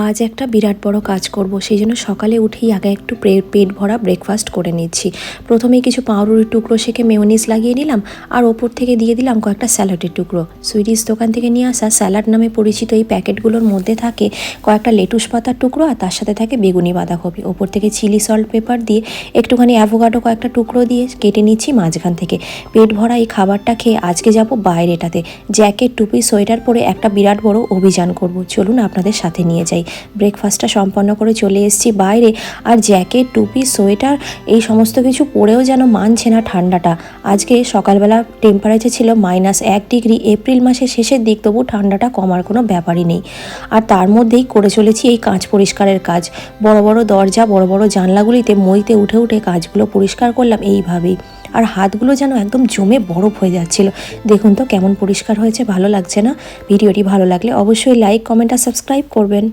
আজ একটা বিরাট বড় কাজ করব, সেই জন্য সকালে উঠেই আগে একটু পেট ভরা ব্রেকফাস্ট করে নিচ্ছি। প্রথমেই কিছু পাউরুটির টুকরো সেঁকে মেয়োনিজ লাগিয়ে নিলাম, আর ওপর থেকে দিয়ে দিলাম কয়েকটা স্যালাডের টুকরো। সুইডিশ দোকান থেকে নিয়ে আসা স্যালাড নামে পরিচিত এই প্যাকেটগুলোর মধ্যে থাকে কয়েকটা লেটুস পাতার টুকরো, আর তার সাথে থাকে বেগুনি বাঁধাকপি। ওপর থেকে চিলি সল্ট পেপার দিয়ে একটুখানি অ্যাভোকাডো কয়েকটা টুকরো দিয়ে কেটে নিচ্ছি মাঝখান থেকে। পেট ভরা এই খাবারটা খেয়ে আজকে যাব বাইরেটাতে, জ্যাকেট টুপি সোয়েটার পরে একটা বিরাট বড় অভিযান করব। চলুন আপনাদের সাথে নিয়ে যাই। ব্রেকফাস্টটা সম্পন্ন করে চলে এসেছি বাইরে, আর জ্যাকেট টুপি সোয়েটার এই সমস্ত কিছু পরেও যেন মানছে না ঠান্ডাটা। আজকে সকালবেলা টেম্পারেচার ছিল -1 ডিগ্রি, এপ্রিল মাসের শেষের দিক, তবু ঠান্ডাটা কমার কোনো ব্যাপারই নেই। আর তার মধ্যেই করে চলেছি এই কাঁচ পরিষ্কারের কাজ। বড় বড় দরজা, বড় বড় জানলাগুলিতে মইতে উঠে উঠে কাজগুলো পরিষ্কার করলাম এইভাবেই। আর হাতগুলো যেন একদম জমে বরফ হয়ে যাচ্ছিল। দেখুন তো কেমন পরিষ্কার হয়েছে, ভালো লাগছে না? ভিডিওটি ভালো লাগলে অবশ্যই লাইক, কমেন্ট আর সাবস্ক্রাইব করবেন।